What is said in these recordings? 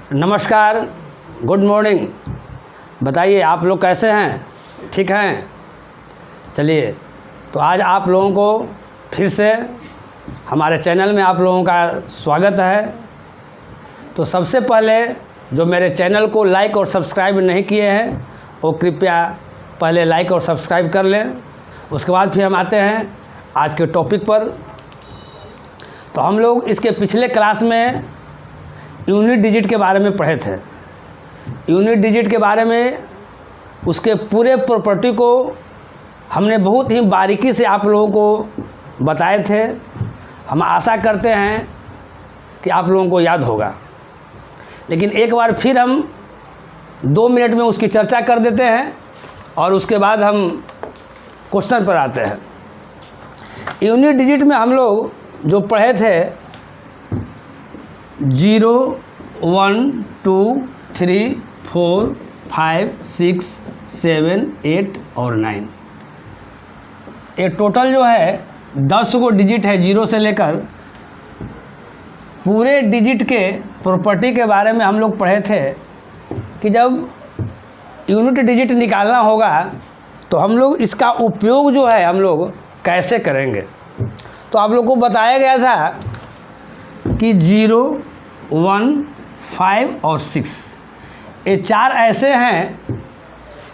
नमस्कार, good morning. बताइए आप लोग कैसे हैं? ठीक हैं? चलिए, तो आज आप लोगों को फिर से हमारे चैनल में आप लोगों का स्वागत है। तो सबसे पहले जो मेरे चैनल को लाइक और सब्सक्राइब नहीं किए हैं वो कृपया पहले लाइक और सब्सक्राइब कर लें। उसके बाद फिर हम आते हैं आज के टॉपिक पर। तो हम लोग इसके पिछले क्लास में यूनिट डिजिट के बारे में पढ़े थे। यूनिट डिजिट के बारे में उसके पूरे प्रॉपर्टी को हमने बहुत ही बारीकी से आप लोगों को बताए थे। हम आशा करते हैं कि आप लोगों को याद होगा, लेकिन एक बार फिर हम 2 मिनट में उसकी चर्चा कर देते हैं और उसके बाद हम क्वेश्चन पर आते हैं। यूनिट डिजिट में हम लोग जो पढ़े थे 0, 1, 2, 3, 4, 5, 6, 7, 8 और 9। ये टोटल जो है 10 गो डिजिट है। 0 से लेकर पूरे डिजिट के प्रॉपर्टी के बारे में हम लोग पढ़े थे कि जब यूनिट डिजिट निकालना होगा तो हम लोग इसका उपयोग जो है हम लोग कैसे करेंगे। तो आप लोग को बताया गया था कि 0, 1, 5 और 6 ये 4 ऐसे हैं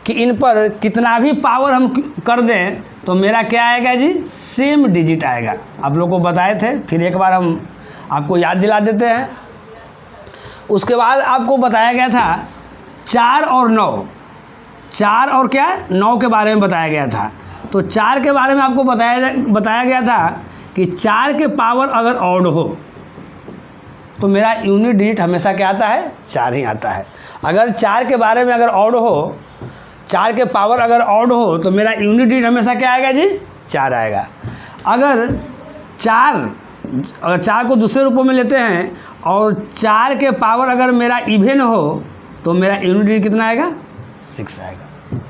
कि इन पर कितना भी पावर हम कर दें तो मेरा क्या आएगा जी? सेम डिजिट आएगा। आप लोग को बताए थे, फिर एक बार हम आपको याद दिला देते हैं। उसके बाद आपको बताया गया था 4 और 9, 4 और क्या 9 के बारे में बताया गया था। तो 4 के बारे में आपको बताया गया था कि 4 के पावर अगर ऑड हो तो मेरा यूनिट डिजिट हमेशा क्या आता है? 4 ही आता है। अगर 4 के बारे में अगर ऑड हो, 4 के पावर अगर ऑड हो तो मेरा यूनिट डिजिट हमेशा क्या आएगा जी? 4 आएगा। अगर 4 को दूसरे रूपों में लेते हैं और 4 के पावर अगर मेरा इवन हो तो मेरा यूनिट डिजिट कितना आएगा? 6 आएगा।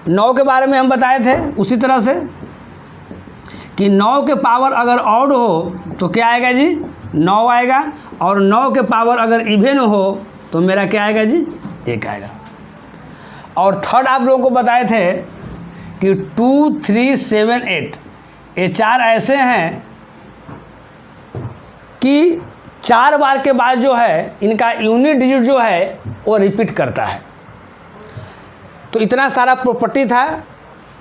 9 के बारे में हम बताए थे उसी तरह से कि 9 के पावर अगर ऑड हो तो क्या आएगा जी? 9 आएगा। और 9 के पावर अगर इवन हो तो मेरा क्या आएगा जी? 1 आएगा। और थर्ड आप लोगों को बताए थे कि 2, 3, 7, 8 ये 4 ऐसे हैं कि 4 बार के बाद जो है इनका यूनिट डिजिट जो है वो रिपीट करता है। तो इतना सारा प्रॉपर्टी था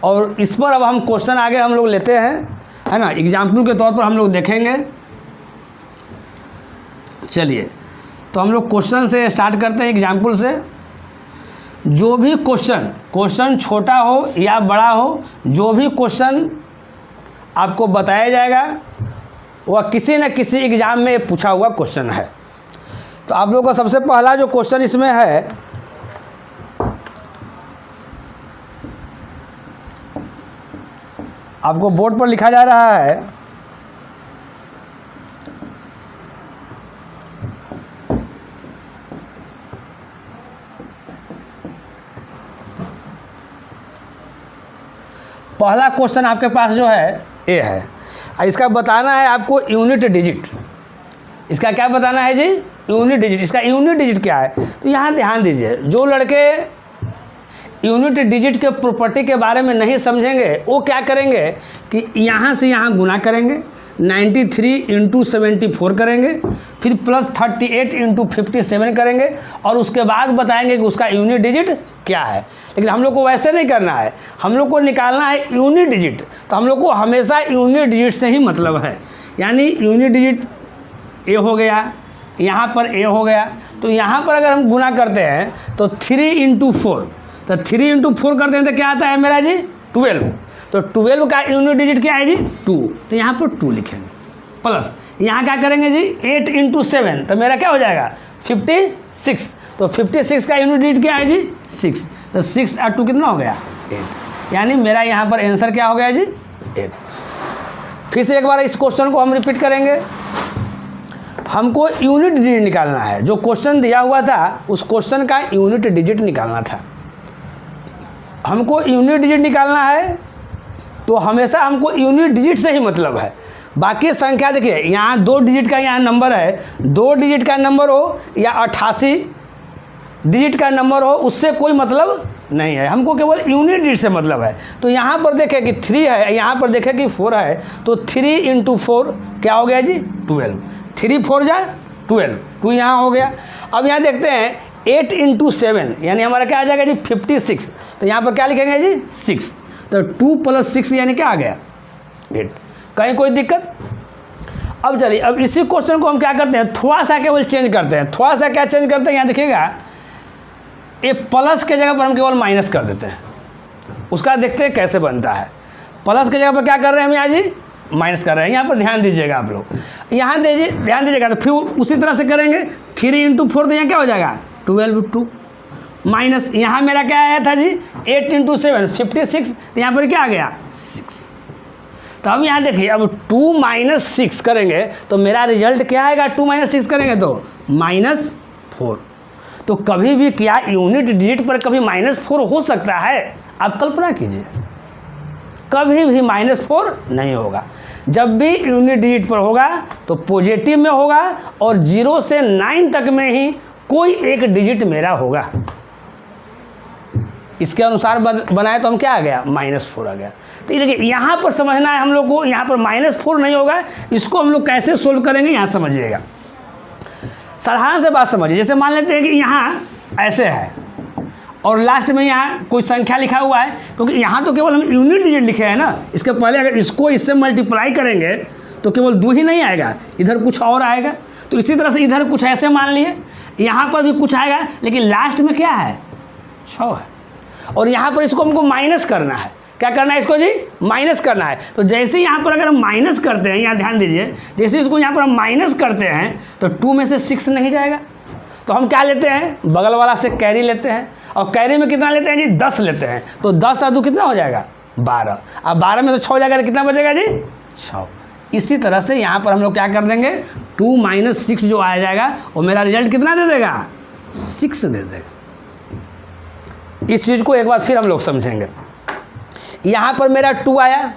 और इस पर अब हम क्वेश्चन आगे हम लोग लेते हैं, है ना। एग्जाम्पल के तौर पर हम लोग देखेंगे। चलिए, तो हम लोग क्वेश्चन से स्टार्ट करते हैं, एग्जाम्पल से। जो भी क्वेश्चन छोटा हो या बड़ा हो, जो भी क्वेश्चन आपको बताया जाएगा वह किसी न किसी एग्ज़ाम में पूछा हुआ क्वेश्चन है। तो आप लोगों का सबसे पहला जो क्वेश्चन इसमें है, आपको बोर्ड पर लिखा जा रहा है पहला क्वेश्चन आपके पास जो है ए है। इसका बताना है आपको यूनिट डिजिट। इसका क्या बताना है जी? Unit digit. इसका यूनिट डिजिट क्या है? तो यहाँ ध्यान दीजिए, जो लड़के यूनिट डिजिट के प्रॉपर्टी के बारे में नहीं समझेंगे वो क्या करेंगे कि यहाँ से यहाँ गुना करेंगे, 93 × 74 करेंगे, फिर प्लस 38 × 57 करेंगे और उसके बाद बताएंगे कि उसका यूनिट डिजिट क्या है। लेकिन हम लोग को वैसे नहीं करना है, हम लोग को निकालना है यूनिट डिजिट। तो हम लोग को हमेशा यूनिट डिजिट से ही मतलब है। यानी यूनिट डिजिट ए हो गया, यहाँ पर ए हो गया, तो यहाँ पर अगर हम गुना करते हैं तो 3 × 4, तो 3 × 4 करते हैं तो क्या आता है मेरा जी? 12। तो 12 का यूनिट डिजिट क्या है जी? 2। तो यहाँ पर 2 लिखेंगे। प्लस यहाँ क्या करेंगे जी? 8 × 7, तो मेरा क्या हो जाएगा? 56। तो 56 का यूनिट डिजिट क्या है जी? 6। तो 6 और 2 कितना हो गया? 8। यानी मेरा यहाँ पर आंसर क्या हो गया जी? 8। फिर से एक बार इस क्वेश्चन को हम रिपीट करेंगे। हमको यूनिट डिजिट निकालना है। जो क्वेश्चन दिया हुआ था उस क्वेश्चन का यूनिट डिजिट निकालना था। हमको यूनिट डिजिट निकालना है तो हमेशा हमको यूनिट डिजिट से ही मतलब है। बाकी संख्या देखिए, यहाँ 2 डिजिट का यहाँ नंबर है, 2 डिजिट का नंबर हो या 88 डिजिट का नंबर हो, उससे कोई मतलब नहीं है, हमको केवल यूनिट डिजिट से मतलब है। तो यहाँ पर देखें कि 3 है, यहाँ पर देखें कि 4 है, तो 3 × 4 क्या हो गया जी 12, 3 4 जा 12, 2 यहाँ हो गया। अब यहाँ देखते हैं 8 × 7 यानी हमारा क्या आ जाएगा जी 56, तो यहाँ पर क्या लिखेंगे जी 6, तो 2 + 6 यानी क्या आ गया 8। कहीं कोई दिक्कत? अब चलिए, अब इसी क्वेश्चन को हम क्या करते हैं, थोड़ा सा केवल चेंज करते हैं। थोड़ा सा क्या चेंज करते हैं, यहाँ देखिएगा ये प्लस के जगह पर हम केवल माइनस कर देते हैं। उसका देखते हैं कैसे बनता है। प्लस के जगह पर क्या कर रहे हैं हम यहाँ जी माइनस कर रहे हैं। यहाँ पर ध्यान दीजिएगा आप लोग, यहाँ दीजिए ध्यान दीजिएगा। तो फिर उसी तरह से करेंगे 3 × 4 तो यहाँ क्या हो जाएगा 12 2 माइनस, यहाँ मेरा क्या आया था जी 8 × 7 56, तो यहाँ पर क्या आ गया 6। तो अब यहाँ देखिए, अब 2 - 6 करेंगे तो मेरा रिजल्ट क्या आएगा, 2 - 6 करेंगे तो -4। तो कभी भी क्या यूनिट डिजिट पर कभी -4 हो सकता है? आप कल्पना कीजिए, कभी भी -4 नहीं होगा। जब भी यूनिट डिजिट पर होगा तो पॉजिटिव में होगा और 0 से 9 तक में ही कोई एक डिजिट मेरा होगा। इसके अनुसार बनाए तो हम क्या आ गया -4 आ गया। तो ये देखिए, यहाँ पर समझना है हम लोग को, यहाँ पर -4 नहीं होगा। इसको हम लोग कैसे सोल्व करेंगे यहाँ समझिएगा, साधारण से बात समझिए। जैसे मान लेते हैं कि यहाँ ऐसे है और लास्ट में यहाँ कोई संख्या लिखा हुआ है, क्योंकि यहाँ तो केवल हम यूनिट डिजिट लिखे हैं ना। इसके पहले अगर इसको इससे मल्टीप्लाई करेंगे तो केवल 2 ही नहीं आएगा, इधर कुछ और आएगा। तो इसी तरह से इधर कुछ ऐसे मान लिए, यहाँ पर भी कुछ आएगा, लेकिन लास्ट में क्या है 6 है। और यहाँ पर इसको हमको माइनस करना है। क्या करना है इसको जी माइनस करना है। तो जैसे यहाँ पर अगर हम माइनस करते हैं, यहाँ ध्यान दीजिए, जैसे इसको यहाँ पर हम माइनस करते हैं तो 2 में से 6 नहीं जाएगा। तो हम क्या लेते हैं, बगल वाला से कैरी लेते हैं, और कैरी में कितना लेते हैं जी 10 लेते हैं। तो 10 और 2 कितना हो जाएगा 12। अब 12 में से 6 जाएगा तो कितना बचेगा जी 6। इसी तरह से यहाँ पर हम लोग क्या कर देंगे, 2 - 6 जो आ जाएगा वो मेरा रिजल्ट कितना दे देगा 6 दे देगा। इस चीज़ को एक बार फिर हम लोग समझेंगे। यहाँ पर मेरा 2 आया,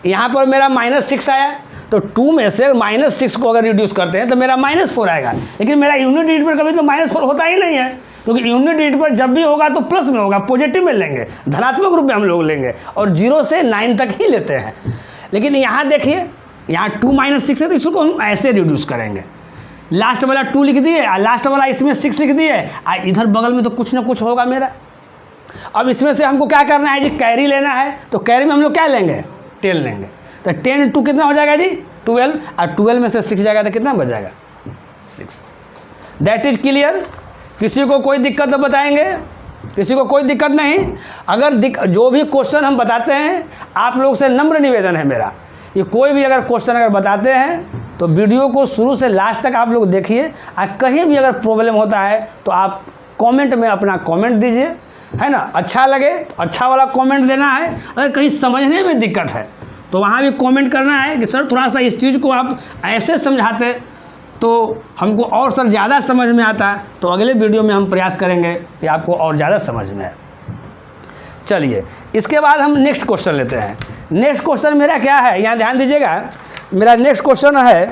यहाँ पर मेरा -6 आया, तो 2 में से -6 को अगर रिड्यूस करते हैं तो मेरा -4 आएगा। लेकिन मेरा यूनिट डिजिट पर कभी तो -4 होता ही नहीं है, क्योंकि यूनिट डिजिट पर जब भी होगा तो प्लस में होगा, पॉजिटिव में लेंगे, धनात्मक रूप में हम लोग लेंगे, और 0 से 9 तक ही लेते हैं। लेकिन यहाँ देखिए, यहाँ 2 - 6 है तो इसको हम ऐसे रिड्यूस करेंगे। लास्ट वाला 2 लिख दिए, लास्ट वाला इसमें 6 लिख दिए, इधर बगल में तो कुछ ना कुछ होगा मेरा। अब इसमें से हमको क्या करना है जी, कैरी लेना है। तो कैरी में हम लोग क्या लेंगे 10 लेंगे। तो 10 × 2 कितना हो जाएगा जी 12, और 12 में से 6 जाएगा तो कितना बच जाएगा 6। That is clear. किसी को कोई दिक्कत तो बताएंगे, किसी को कोई दिक्कत नहीं। अगर जो भी क्वेश्चन हम बताते हैं, आप लोग से नम्र निवेदन है मेरा, ये कोई भी अगर क्वेश्चन अगर बताते हैं तो वीडियो को शुरू से लास्ट तक आप लोग देखिए। कहीं भी अगर प्रॉब्लम होता है तो आप कमेंट में अपना कमेंट दीजिए, है ना। अच्छा लगे तो अच्छा वाला कमेंट देना है। अगर कहीं समझने में दिक्कत है तो वहाँ भी कमेंट करना है कि सर थोड़ा सा इस चीज़ को आप ऐसे समझाते तो हमको और सर ज़्यादा समझ में आता। तो अगले वीडियो में हम प्रयास करेंगे कि आपको और ज़्यादा समझ में आए। चलिए, इसके बाद हम नेक्स्ट क्वेश्चन लेते हैं। नेक्स्ट क्वेश्चन मेरा क्या है, यहाँ ध्यान दीजिएगा। मेरा नेक्स्ट क्वेश्चन है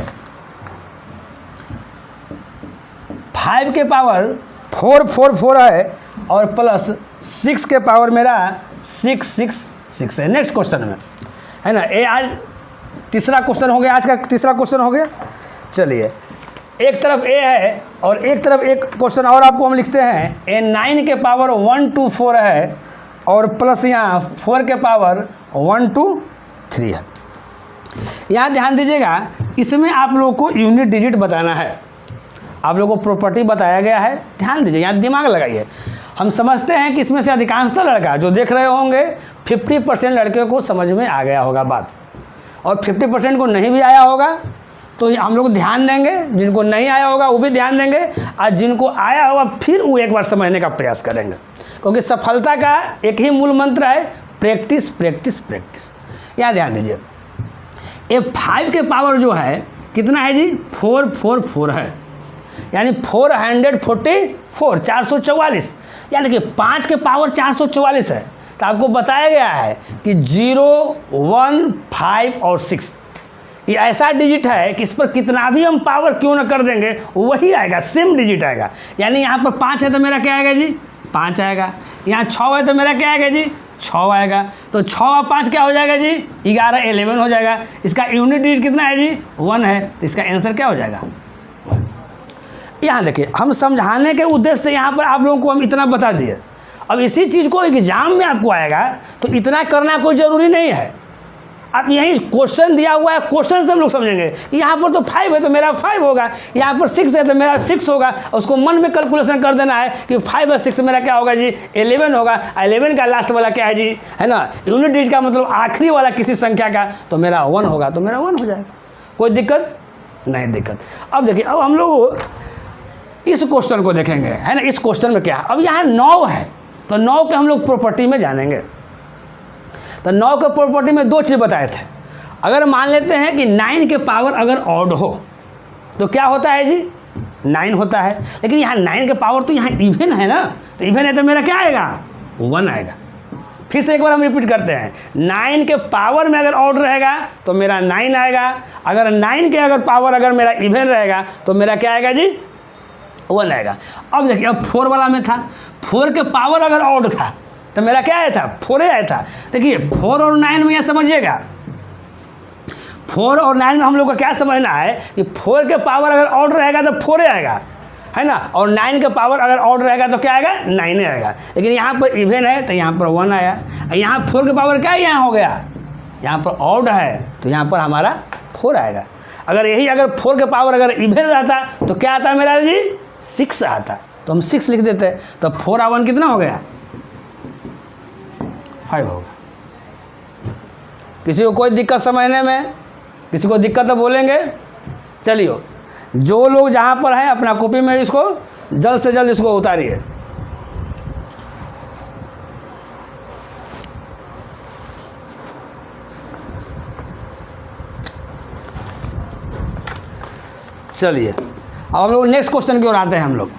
5 के पावर 4 है और प्लस 6 के पावर मेरा 6 है। नेक्स्ट क्वेश्चन में, है ना। ये आज तीसरा क्वेश्चन हो गया, आज का तीसरा क्वेश्चन हो गया। चलिए, एक तरफ ए है और एक तरफ एक क्वेश्चन और आपको हम लिखते हैं। ए 9 के पावर 1 2 4 है और प्लस यहाँ 4 के पावर 1 2 3 है। यहाँ ध्यान दीजिएगा, इसमें आप लोग को यूनिट डिजिट बताना है। आप लोगों को प्रॉपर्टी बताया गया है, ध्यान दीजिए, यहाँ दिमाग लगाइए। हम समझते हैं कि इसमें से अधिकांशतः लड़का जो देख रहे होंगे 50% लड़के को समझ में आ गया होगा बात, और 50% को नहीं भी आया होगा तो हम लोग ध्यान देंगे। जिनको नहीं आया होगा वो भी ध्यान देंगे, और जिनको आया होगा फिर वो एक बार समझने का प्रयास करेंगे, क्योंकि सफलता का एक ही मूल मंत्र है, प्रैक्टिस प्रैक्टिस प्रैक्टिस। यहाँ ध्यान दीजिए, एक 5 के पावर जो है कितना है जी 4 है, यानी 444 444। यानी कि 5 के पावर 444 है। तो आपको बताया गया है कि 0 1 5 और 6 ये ऐसा डिजिट है कि इस पर कितना भी हम पावर क्यों ना कर देंगे वही आएगा, सेम डिजिट आएगा। यानी यहाँ पर 5 है तो मेरा क्या आएगा जी 5 आएगा, यहाँ 6 है तो मेरा क्या आएगा जी 6 आएगा। तो 6 और 5 क्या हो जाएगा जी 11, 11 हो जाएगा। इसका यूनिट डिजिट कितना है जी 1 है, तो इसका आंसर क्या हो जाएगा 1। यहाँ देखिए हम समझाने के उद्देश्य से यहाँ पर आप लोगों को हम इतना बता दिए। अब इसी चीज़ को एग्जाम में आपको आएगा तो इतना करना कोई ज़रूरी नहीं है। अब यही क्वेश्चन दिया हुआ है, क्वेश्चन से हम लोग समझेंगे। यहाँ पर तो 5 है तो मेरा 5 होगा, यहाँ पर 6 है तो मेरा 6 होगा। उसको मन में कैलकुलेशन कर देना है कि 5 और 6 मेरा क्या होगा जी 11 होगा। 11 का लास्ट वाला क्या है जी, है ना, यूनिट डिजिट का मतलब आखिरी वाला किसी संख्या का, तो मेरा 1 होगा, तो मेरा 1 हो जाएगा। कोई दिक्कत नहीं दिक्कत। अब देखिए अब हम लोग इस क्वेश्चन को देखेंगे, है ना। इस क्वेश्चन में क्या है, अब यहाँ 9 है तो 9 के हम लोग प्रॉपर्टी में जानेंगे। तो 9 के प्रॉपर्टी में 2 चीज़ बताए थे। अगर मान लेते हैं कि 9 के पावर अगर ऑड हो तो क्या होता है जी 9 होता है। लेकिन यहाँ 9 के पावर तो यहाँ इवन है ना, तो इवन है तो मेरा क्या आएगा 1 आएगा। फिर से एक बार हम रिपीट करते हैं, 9 के पावर में अगर ऑड रहेगा तो मेरा 9 आएगा। अगर 9 के अगर पावर अगर मेरा इवन रहेगा तो मेरा क्या आएगा जी 1 आएगा। अब देखिए अब 4 वाला में था, 4 के पावर अगर ऑड था तो मेरा क्या आया था 4 आया था। देखिए 4 और 9 में यह समझिएगा, 4 और 9 में हम लोग को क्या समझना है कि 4 के पावर अगर ऑड रहेगा तो 4 आएगा, है ना, और 9 के पावर अगर ऑड रहेगा तो क्या आएगा 9 आएगा। लेकिन यहाँ पर इवन है तो यहाँ पर 1 आया। यहाँ 4 के पावर क्या यहाँ हो गया, यहाँ पर ऑड है तो यहाँ पर हमारा 4 आएगा। अगर यही अगर 4 के पावर अगर इवन रहता तो क्या आता मेरा जी 6 आता, तो हम 6 लिख देते। तो 4 और 1 कितना हो गया 5 होगा। किसी को कोई दिक्कत समझने में, किसी को दिक्कत तो बोलेंगे। चलिए जो लोग जहाँ पर हैं अपना कॉपी में इसको जल्द से जल्द इसको उतारिए। चलिए अब हम लोग नेक्स्ट क्वेश्चन की ओर आते हैं। हम लोग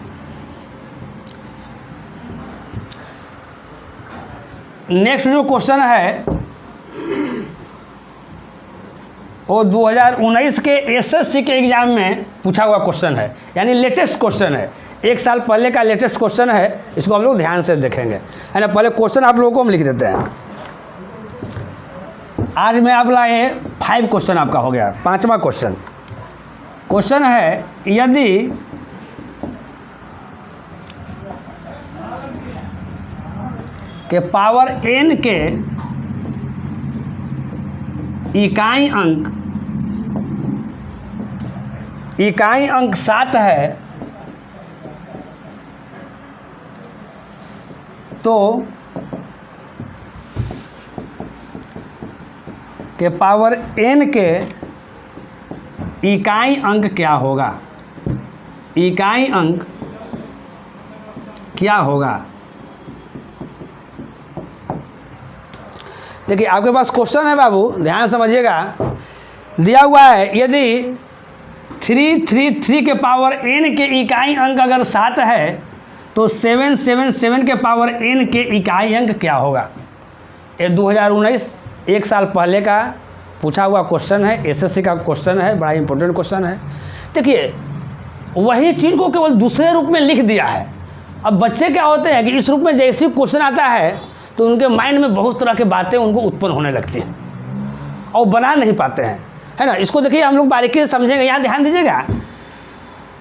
नेक्स्ट जो क्वेश्चन है वो 2019 के एसएससी के एग्ज़ाम में पूछा हुआ क्वेश्चन है, यानी लेटेस्ट क्वेश्चन है, 1 साल पहले का लेटेस्ट क्वेश्चन है। इसको हम लोग ध्यान से देखेंगे, है ना। पहले क्वेश्चन आप लोगों को हम लिख देते हैं। आज मैं आप लाए 5 क्वेश्चन आपका हो गया, 5वां क्वेश्चन। क्वेश्चन है यदि के पावर n के इकाई अंक 7 है तो के पावर n के इकाई अंक क्या होगा, इकाई अंक क्या होगा। देखिए आपके पास क्वेश्चन है बाबू, ध्यान समझिएगा। दिया हुआ है यदि 333 के पावर n के इकाई अंक अगर 7 है तो 777 के पावर n के इकाई अंक क्या होगा। ये 2019 1 साल पहले का पूछा हुआ क्वेश्चन है, एसएससी का क्वेश्चन है, बड़ा इंपॉर्टेंट क्वेश्चन है। देखिए वही चीज़ को केवल दूसरे रूप में लिख दिया है। अब बच्चे क्या होते हैं कि इस रूप में जैसे क्वेश्चन आता है तो उनके माइंड में बहुत तरह की बातें उनको उत्पन्न होने लगती हैं और बना नहीं पाते हैं, है ना। इसको देखिए हम लोग बारीकी से समझेंगे। यहाँ ध्यान दीजिएगा,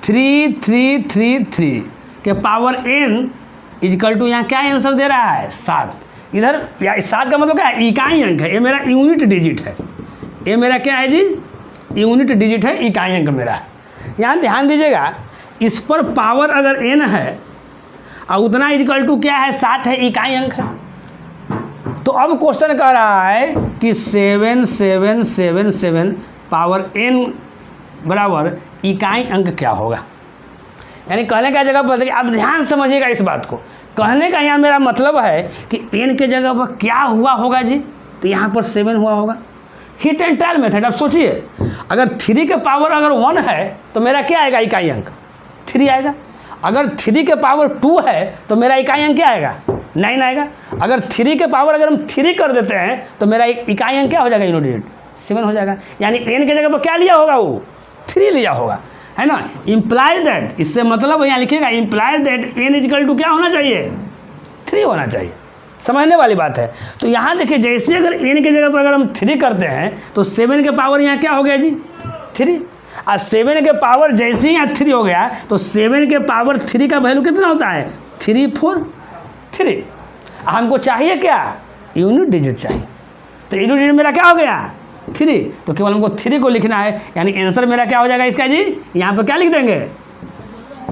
3333 के पावर n इजकल टू यहाँ क्या आंसर दे रहा है 7। इधर या 7 का मतलब क्या है इकाई अंक है, ये मेरा यूनिट डिजिट है, ये मेरा क्या है जी यूनिट डिजिट है, इकाई अंक मेरा है। यहाँ ध्यान दीजिएगा, इस पर पावर अगर n है और उतना इजकल टू क्या है 7 है, इकाई अंक है। तो अब क्वेश्चन कह रहा है कि 7777 पावर n बराबर इकाई अंक क्या होगा। यानी कहने का जगह पर, अब ध्यान समझिएगा इस बात को। कहने का यहाँ मेरा मतलब है कि n के जगह पर क्या हुआ होगा जी, तो यहाँ पर 7 हुआ होगा। Hit and trial method. अब सोचिए अगर 3 के पावर अगर 1 है तो मेरा क्या आएगा इकाई अंक 3 आएगा। अगर 3 के पावर 2 है तो मेरा इकाई अंक क्या आएगा 9 आएगा। अगर 3 के पावर अगर हम 3 कर देते हैं तो मेरा इकाई अंक क्या हो जाएगा यूनिट डिजिट 7 हो जाएगा। यानी n के जगह पर क्या लिया होगा, वो 3 लिया होगा, है ना। इम्प्लाइज दैट, इससे मतलब यहाँ लिखिएगा implies that n equal to क्या होना चाहिए, 3 होना चाहिए। समझने वाली बात है। तो यहाँ देखिए जैसे अगर n के जगह पर अगर हम 3 करते हैं तो 7 के पावर यहाँ क्या हो गया जी, 3। और 7 के पावर जैसे ही यहाँ 3 हो गया तो 7 के पावर 3 का वैल्यू कितना होता है, 3 4 3। हमको चाहिए क्या, यूनिट डिजिट चाहिए। तो यूनिट डिजिट मेरा क्या हो गया, 3। तो केवल हमको 3 को लिखना है, यानी आंसर मेरा क्या हो जाएगा इसका जी, यहाँ पर क्या लिख देंगे,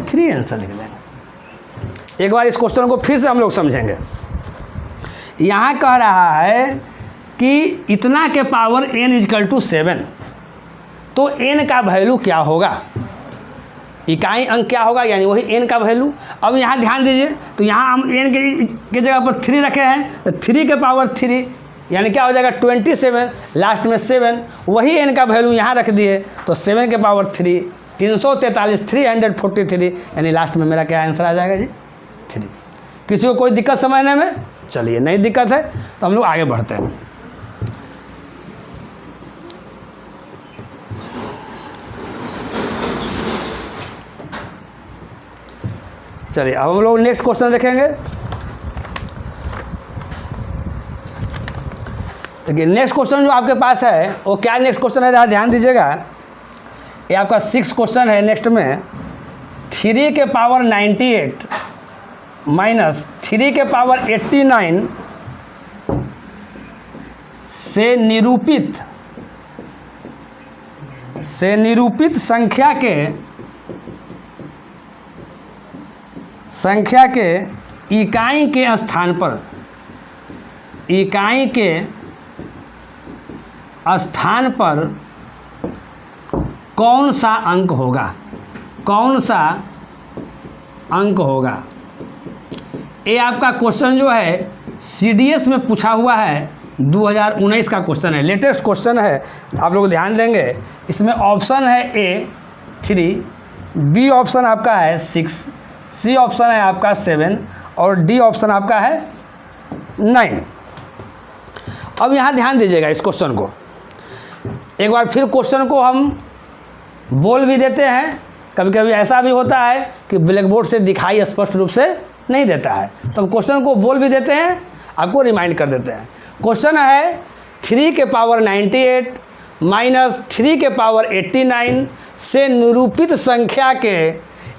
3 आंसर लिख देंगे। एक बार इस क्वेश्चन को फिर से हम लोग समझेंगे। यहाँ कह रहा है कि इतना के पावर n इक्वल टू 7, तो n का वैल्यू क्या होगा, इकाई अंक क्या होगा, यानी वही n का वैल्यू। अब यहाँ ध्यान दीजिए, तो यहाँ हम n के जगह पर 3 रखे हैं, तो 3 के पावर 3 यानी क्या हो जाएगा 27, लास्ट में 7, वही n का वैल्यू यहाँ रख दिए, तो 7 के पावर 3 343 343, यानी लास्ट में मेरा क्या आंसर आ जाएगा जी, 3। किसी को कोई दिक्कत समझने में, चलिए नहीं दिक्कत है तो हम लोग आगे बढ़ते हैं। चलिए अब हम लोग नेक्स्ट क्वेश्चन देखेंगे। देखिए नेक्स्ट क्वेश्चन जो आपके पास है वो क्या नेक्स्ट क्वेश्चन है, ध्यान दीजिएगा। ये आपका 6 क्वेश्चन है। नेक्स्ट में 3 के पावर 98 माइनस 3 के पावर 89 से निरूपित संख्या के इकाई के स्थान पर कौन सा अंक होगा। ये आपका क्वेश्चन जो है CDS में पूछा हुआ है, 2019 का क्वेश्चन है, लेटेस्ट क्वेश्चन है। आप लोग ध्यान देंगे, इसमें ऑप्शन है A 3, B ऑप्शन आपका है 6, C ऑप्शन है आपका 7 और D ऑप्शन आपका है 9। अब यहाँ ध्यान दीजिएगा इस क्वेश्चन को, एक बार फिर क्वेश्चन को हम बोल भी देते हैं। कभी कभी ऐसा भी होता है कि ब्लैक बोर्ड से दिखाई स्पष्ट रूप से नहीं देता है, तो हम क्वेश्चन को बोल भी देते हैं, आपको रिमाइंड कर देते हैं। क्वेश्चन है 3 के पावर 98 माइनस 3 के पावर 89 से निरूपित संख्या के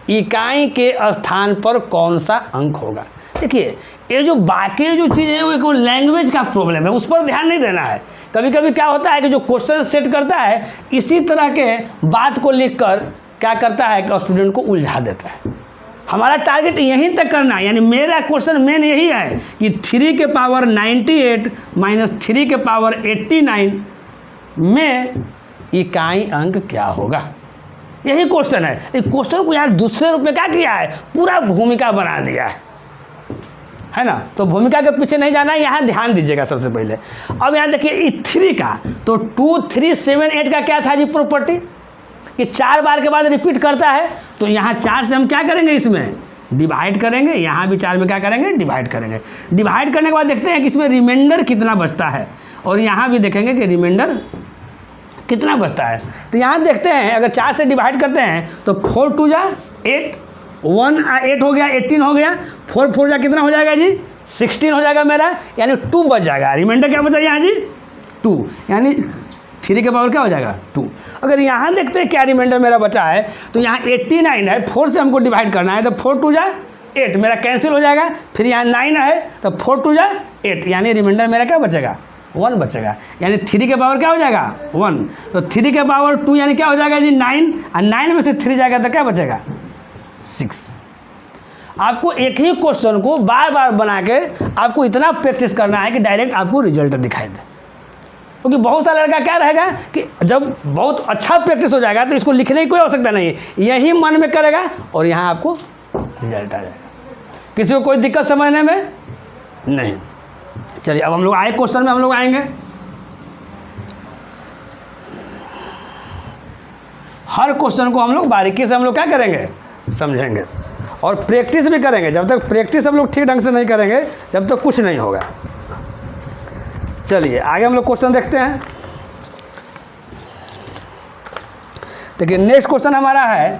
इकाई के स्थान पर कौन सा अंक होगा। देखिए ये जो बाकी जो चीज़ें हैं वो एक लैंग्वेज का प्रॉब्लम है, उस पर ध्यान नहीं देना है। कभी कभी क्या होता है कि जो क्वेश्चन सेट करता है इसी तरह के बात को लिखकर क्या करता है कि स्टूडेंट को उलझा देता है। हमारा टारगेट यहीं तक करना है, यानी मेरा क्वेश्चन मेन यही है कि 3 के पावर 98 माइनस 3 के पावर 89 में इकाई अंक क्या होगा, यही क्वेश्चन है। इस क्वेश्चन को यार दूसरे रूप में क्या किया है, पूरा भूमिका बना दिया है ना। तो भूमिका के पीछे नहीं जाना है, यहाँ ध्यान दीजिएगा सबसे पहले। अब यहाँ देखिए 3 का तो 2 3 7 8 का क्या था जी प्रॉपर्टी, कि 4 बार के बाद रिपीट करता है, तो यहाँ 4 से हम क्या करेंगे, इसमें डिवाइड करेंगे, यहाँ भी 4 में क्या करेंगे, डिवाइड करेंगे। डिवाइड करने के बाद देखते हैं कि इसमें रिमाइंडर कितना बचता है, और यहाँ भी देखेंगे कि रिमाइंडर कितना बचता है। तो यहाँ देखते हैं अगर 4 से डिवाइड करते हैं तो 4 2 जा 8, 1 8 हो गया, 18 हो गया, 4 4 जा कितना हो जाएगा जी, 16 हो जाएगा मेरा, यानी 2 बच जाएगा। रिमाइंडर क्या बचा यहाँ जी, 2, यानी 3 के पावर क्या हो जाएगा 2। अगर यहाँ देखते हैं क्या रिमाइंडर मेरा बचा है, तो यहाँ 89 है, 4 से हमको डिवाइड करना है, तो 4 2 जा 8 मेरा कैंसिल हो जाएगा। फिर यहाँ 9 है तो 4 2 जा 8, यानी रिमाइंडर मेरा क्या बचेगा, 1 बचेगा, यानी 3 के पावर क्या हो जाएगा 1। तो 3 के पावर 2 यानी क्या हो जाएगा जी 9, और 9 में से 3 जाएगा तो क्या बचेगा 6। आपको एक ही क्वेश्चन को बार बार बना के आपको इतना प्रैक्टिस करना है कि डायरेक्ट आपको रिजल्ट दिखाई दे। क्योंकि बहुत सारा लड़का क्या रहेगा कि जब बहुत अच्छा प्रैक्टिस हो जाएगा तो इसको लिखने की कोई आवश्यकता नहीं है, यही मन में करेगा और यहाँ आपको रिजल्ट आ जाएगा। किसी को कोई दिक्कत समझने में नहीं। चलिए अब हम लोग आए क्वेश्चन में, हम लोग आएंगे। हर क्वेश्चन को हम लोग बारीकी से हम लोग क्या करेंगे, समझेंगे और प्रैक्टिस भी करेंगे। जब तक प्रैक्टिस हम लोग ठीक ढंग से नहीं करेंगे जब तक कुछ नहीं होगा। चलिए आगे हम लोग क्वेश्चन देखते हैं। देखिए नेक्स्ट क्वेश्चन हमारा है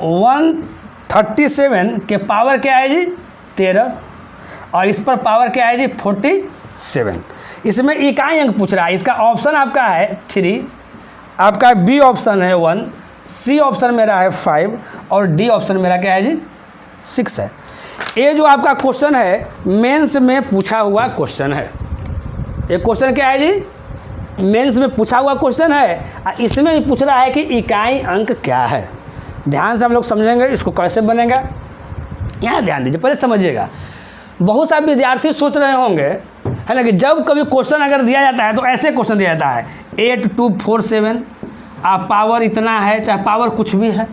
137 के पावर क्या है जी 13, और इस पर पावर क्या है जी 47। इसमें इकाई अंक पूछ रहा है। इसका ऑप्शन आपका है 3, आपका बी ऑप्शन है 1, सी ऑप्शन मेरा है 5 और डी ऑप्शन मेरा क्या है जी 6 है। ये जो आपका क्वेश्चन है मेंस में पूछा हुआ क्वेश्चन है। ये क्वेश्चन क्या है जी मेंस में पूछा हुआ क्वेश्चन है। इसमें भी पूछ रहा है कि इकाई अंक क्या है। ध्यान से हम लोग समझेंगे इसको कैसे बनेगा। यहाँ ध्यान दीजिए, पहले समझिएगा। बहुत सारे विद्यार्थी सोच रहे होंगे है ना कि जब कभी क्वेश्चन अगर दिया जाता है तो ऐसे क्वेश्चन दिया जाता है 8247 पावर इतना है, चाहे पावर कुछ भी है,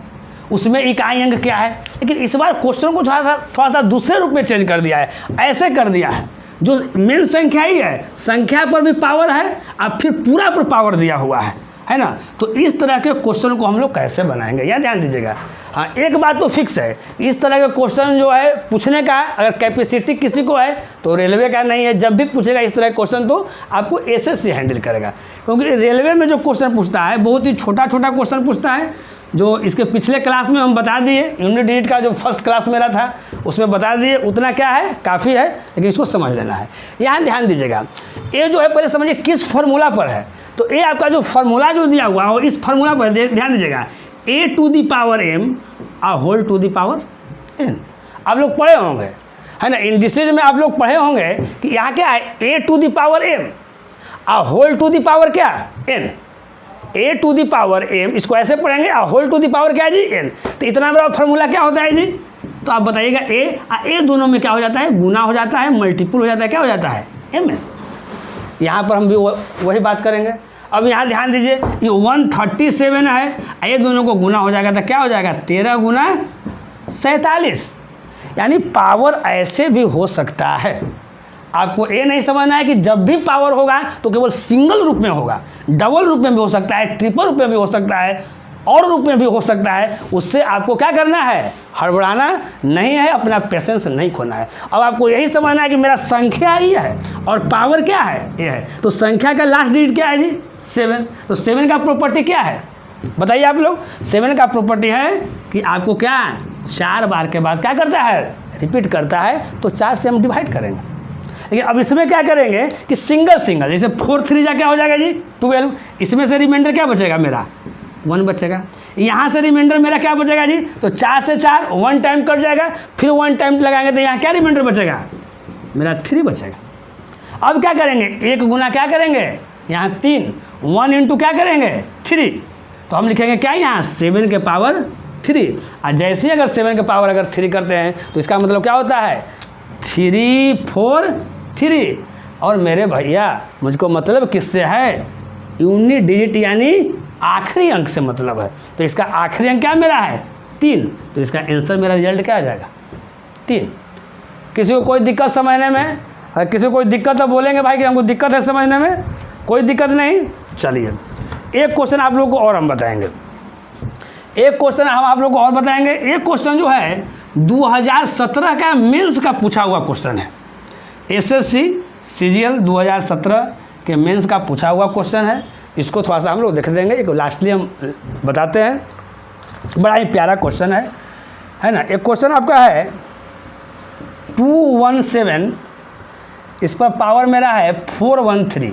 उसमें इकाई अंक क्या है। लेकिन इस बार क्वेश्चन को थोड़ा सा दूसरे रूप में चेंज कर दिया है, ऐसे कर दिया है जो मेन संख्या ही है, संख्या पर भी पावर है और फिर पूरा पर पावर दिया हुआ है ना। तो इस तरह के क्वेश्चन को हम लोग कैसे बनाएंगे, यह ध्यान दीजिएगा। हाँ, एक बात तो फिक्स है, इस तरह के क्वेश्चन जो है पूछने का अगर कैपेसिटी किसी को है तो रेलवे का नहीं है। जब भी पूछेगा इस तरह के क्वेश्चन तो आपको एसएससी हैंडल करेगा, क्योंकि रेलवे में जो क्वेश्चन पूछता है बहुत ही छोटा छोटा क्वेश्चन पूछता है, जो इसके पिछले क्लास में हम बता दिए। यूनिट डिजिट का जो फर्स्ट क्लास मेरा था उसमें बता दिए, उतना क्या है काफ़ी है, लेकिन इसको समझ लेना है। यहाँ ध्यान दीजिएगा, ये जो है पहले समझिए किस फार्मूला पर है। तो ये आपका जो फार्मूला जो दिया हुआ है इस फार्मूला पर ध्यान दीजिएगा, a to the power m आ whole to the power n। आप लोग पढ़े होंगे है ना, इंडिसेज में आप लोग पढ़े होंगे कि यहाँ क्या है a to the power m आ होल टू दी पावर क्या n। a to the power m इसको ऐसे पढ़ेंगे आ होल टू दी पावर क्या है जी n। तो इतना बड़ा फार्मूला क्या होता है जी, तो आप बताइएगा a दोनों में क्या हो जाता है, गुना हो जाता है, मल्टीपल हो जाता है, क्या हो जाता है m। यहाँ पर हम भी वही बात करेंगे। अब यहाँ ध्यान दीजिए, ये 137 है, ये दोनों को गुना हो जाएगा तो क्या हो जाएगा 13 गुना 47। यानी पावर ऐसे भी हो सकता है। आपको ये नहीं समझना है कि जब भी पावर होगा तो केवल सिंगल रूप में होगा, डबल रूप में भी हो सकता है, ट्रिपल रूप में भी हो सकता है, और रूप में भी हो सकता है। उससे आपको क्या करना है, हड़बड़ाना नहीं है, अपना पेशेंस नहीं खोना है। अब आपको यही समझना है कि मेरा संख्या ही है और पावर क्या है ये है। तो संख्या का लास्ट डिजिट क्या है जी 7। तो 7 का प्रॉपर्टी क्या है बताइए आप लोग। 7 का प्रॉपर्टी है कि आपको क्या 4 बार के बाद क्या करता है, रिपीट करता है। तो 4 से हम डिवाइड करेंगे। लेकिन अब इसमें क्या करेंगे कि सिंगल सिंगल, जैसे 4 3 जा क्या हो जाएगा जी 12। इसमें से रिमाइंडर क्या बचेगा मेरा 1 बचेगा। यहाँ से रिमाइंडर मेरा क्या बचेगा जी, तो 4 से 4 1 टाइम कट जाएगा, फिर 1 टाइम लगाएंगे तो यहाँ क्या रिमाइंडर बचेगा मेरा 3 बचेगा। अब क्या करेंगे, एक गुना क्या करेंगे यहाँ 3, 1 इंटू क्या करेंगे 3। तो हम लिखेंगे क्या यहाँ 7 के पावर 3। और जैसे ही अगर 7 के पावर अगर 3 करते हैं तो इसका मतलब क्या होता है 3 4 3। और मेरे भैया मुझको मतलब किससे है, यूनिट डिजिट यानी आखिरी अंक से मतलब है। तो इसका आखिरी अंक क्या मेरा है 3। तो इसका आंसर मेरा रिजल्ट क्या आ जाएगा 3। किसी को कोई दिक्कत समझने में, अगर किसी को कोई दिक्कत तो बोलेंगे भाई कि हमको दिक्कत है समझने में, कोई दिक्कत नहीं। चलिए एक क्वेश्चन आप लोग को और हम बताएंगे, एक क्वेश्चन हम आप लोग को और बताएंगे। एक क्वेश्चन जो है 2017 का मेंस का पूछा हुआ क्वेश्चन है। एसएससी सीजीएल 2017 के मेंस का पूछा हुआ क्वेश्चन है। इसको थोड़ा सा हम लोग देख देंगे, एक लास्टली हम बताते हैं। बड़ा ही प्यारा क्वेश्चन है ना। एक क्वेश्चन आपका है 217, इस पर पावर मेरा है 413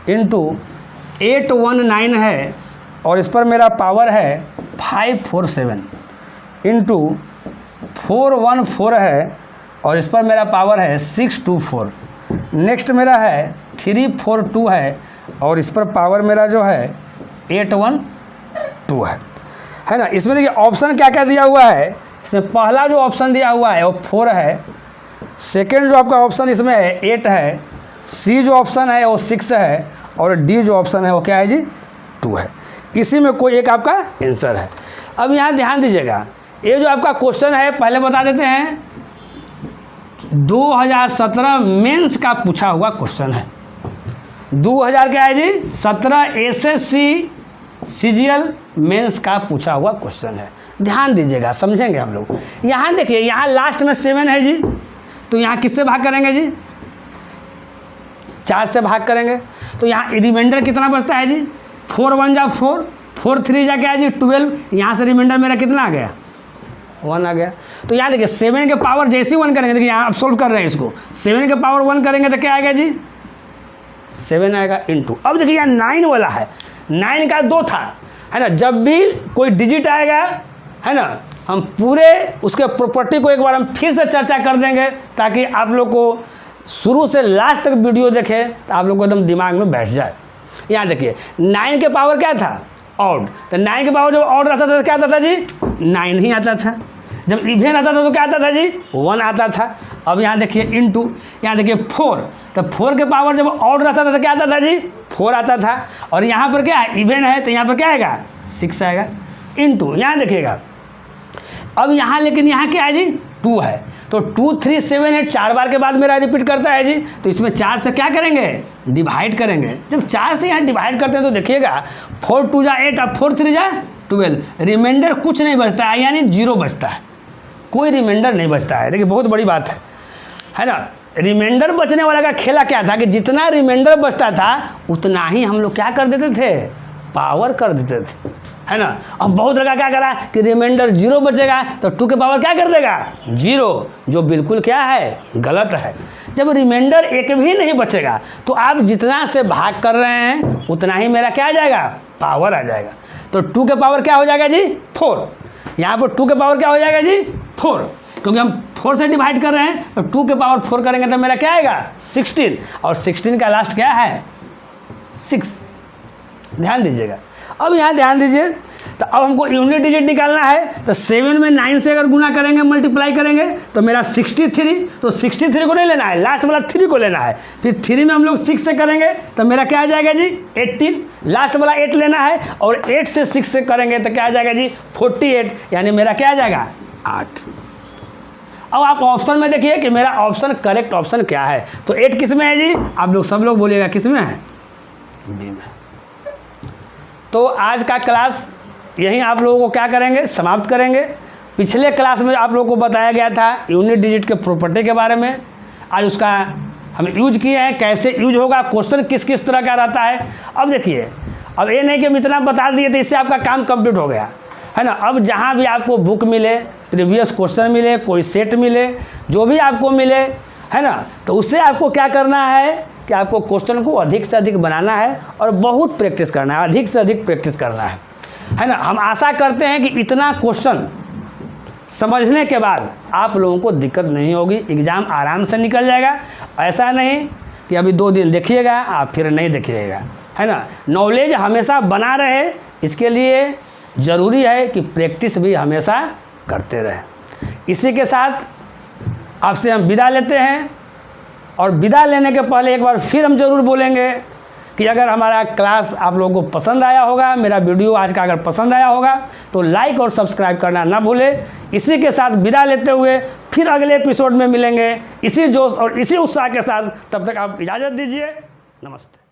इंटू 819 है, और इस पर मेरा पावर है 547 इंटू 414 है, और इस पर मेरा पावर है 624। नेक्स्ट मेरा है 342 है, और इस पर पावर मेरा जो है 812 है ना। इसमें देखिए ऑप्शन क्या क्या दिया हुआ है। इसमें पहला जो ऑप्शन दिया हुआ है वो 4 है, सेकंड जो आपका ऑप्शन इसमें है 8 है, सी जो ऑप्शन है वो 6 है, और डी जो ऑप्शन है वो क्या है जी 2 है। इसी में कोई एक आपका आंसर है। अब यहाँ ध्यान दीजिएगा, ये जो आपका क्वेश्चन है पहले बता देते हैं, 2017 मेंस का पूछा हुआ क्वेश्चन है। 2000 क्या है जी 17 एसएससी सीजीएल मेंस का पूछा हुआ क्वेश्चन है। ध्यान दीजिएगा, समझेंगे हम लोग। यहाँ देखिए, यहाँ लास्ट में 7 है जी, तो यहाँ किससे भाग करेंगे जी 4 से भाग करेंगे। तो यहाँ रिमाइंडर कितना बचता है जी 4 1 जा 4, 4 3 जा क्या है जी 12, यहाँ से रिमाइंडर मेरा कितना आ गया 1 आ गया। तो यहाँ देखिए 7 के पावर जैसे ही 1 करेंगे, देखिए यहाँ आप सोल्व कर रहे हैं इसको, 7 के पावर 1 करेंगे तो क्या आएगा जी 7 आएगा इंटू। अब देखिए यहाँ 9 वाला है, 9 का 2 था, है ना। जब भी कोई डिजिट आएगा, है ना, हम पूरे उसके प्रॉपर्टी को एक बार हम फिर से चर्चा कर देंगे, ताकि आप लोग को शुरू से लास्ट तक वीडियो देखें तो आप लोग को एकदम दिमाग में बैठ जाए। यहाँ देखिए 9 के पावर क्या था ऑड, तो 9 के पावर जब ऑड रहता था तो क्या आता था जी 9 ही आता था। जब इवेन आता था तो क्या आता था जी 1 आता था। अब यहाँ देखिए इंटू, यहाँ देखिए 4, तो 4 के पावर जब ऑड रहता था तो क्या आता था जी 4 आता था। और यहाँ पर क्या है इवेन है तो यहाँ पर क्या आएगा 6 आएगा इंटू। यहाँ देखिएगा अब यहाँ, लेकिन यहाँ क्या है जी 2 है, तो 2 3 7 8 4 बार के बाद मेरा रिपीट करता है जी, तो इसमें 4 से क्या करेंगे डिवाइड करेंगे। जब 4 से यहाँ डिवाइड करते हैं तो देखिएगा 4 2 जा 8 और 4 3 जा 12, रिमाइंडर कुछ नहीं बचता है, यानी 0 बचता है, कोई रिमाइंडर नहीं बचता है। देखिए बहुत बड़ी बात है ना। रिमाइंडर बचने वाला का खेला क्या था कि जितना रिमाइंडर बचता था उतना ही हम लोग क्या कर देते थे पावर कर देते थे, है ना। अब बहुत लड़का क्या करा कि रिमाइंडर 0 बचेगा तो 2 के पावर क्या कर देगा 0, जो बिल्कुल क्या है गलत है। जब रिमाइंडर एक भी नहीं बचेगा तो आप जितना से भाग कर रहे हैं उतना ही मेरा क्या आ जाएगा पावर आ जाएगा। तो 2 के पावर क्या हो जाएगा जी 4, यहाँ पर 2 के पावर क्या हो जाएगा जी 4, क्योंकि हम 4 से डिवाइड कर रहे हैं, तो 2 के पावर 4 करेंगे तो मेरा क्या आएगा 16, और 16 का लास्ट क्या है 6। ध्यान दीजिएगा। अब यहाँ ध्यान दीजिए, तो अब हमको यूनिट डिजिट निकालना है, तो 7 में 9 से अगर गुना करेंगे मल्टीप्लाई करेंगे तो मेरा 63, तो 63 को नहीं लेना है, लास्ट वाला 3 को लेना है। फिर 3 में हम लोग 6 से करेंगे तो मेरा क्या आ जाएगा जी 18, लास्ट वाला 8 लेना है, और 8 से 6 से करेंगे तो क्या आ जाएगा जी 48, यानी मेरा क्या आ जाएगा 8। अब आप ऑप्शन में देखिए कि मेरा ऑप्शन करेक्ट ऑप्शन क्या है। तो 8 किस में है जी, आप लोग सब लोग बोलिएगा किस में है बी में। तो आज का क्लास यहीं आप लोगों को क्या करेंगे समाप्त करेंगे। पिछले क्लास में आप लोगों को बताया गया था यूनिट डिजिट के प्रॉपर्टी के बारे में, आज उसका हम यूज किए हैं, कैसे यूज होगा, क्वेश्चन किस किस तरह का रहता है। अब देखिए, अब ये नहीं कि हम इतना बता दिए तो इससे आपका काम कंप्लीट हो गया, है ना। अब जहाँ भी आपको बुक मिले, प्रीवियस क्वेश्चन मिले, कोई सेट मिले, जो भी आपको मिले, है ना, तो उससे आपको क्या करना है कि आपको क्वेश्चन को अधिक से अधिक बनाना है और बहुत प्रैक्टिस करना है, अधिक से अधिक प्रैक्टिस करना है ना। हम आशा करते हैं कि इतना क्वेश्चन समझने के बाद आप लोगों को दिक्कत नहीं होगी, एग्ज़ाम आराम से निकल जाएगा। ऐसा नहीं कि अभी 2 दिन देखिएगा आप फिर नहीं देखिएगा, है ना। नॉलेज हमेशा बना रहे, इसके लिए ज़रूरी है कि प्रैक्टिस भी हमेशा करते रहें। इसी के साथ आपसे हम विदा लेते हैं, और विदा लेने के पहले एक बार फिर हम ज़रूर बोलेंगे कि अगर हमारा क्लास आप लोगों को पसंद आया होगा, मेरा वीडियो आज का अगर पसंद आया होगा तो लाइक और सब्सक्राइब करना ना भूलें। इसी के साथ विदा लेते हुए फिर अगले एपिसोड में मिलेंगे इसी जोश और इसी उत्साह के साथ। तब तक आप इजाज़त दीजिए, नमस्ते।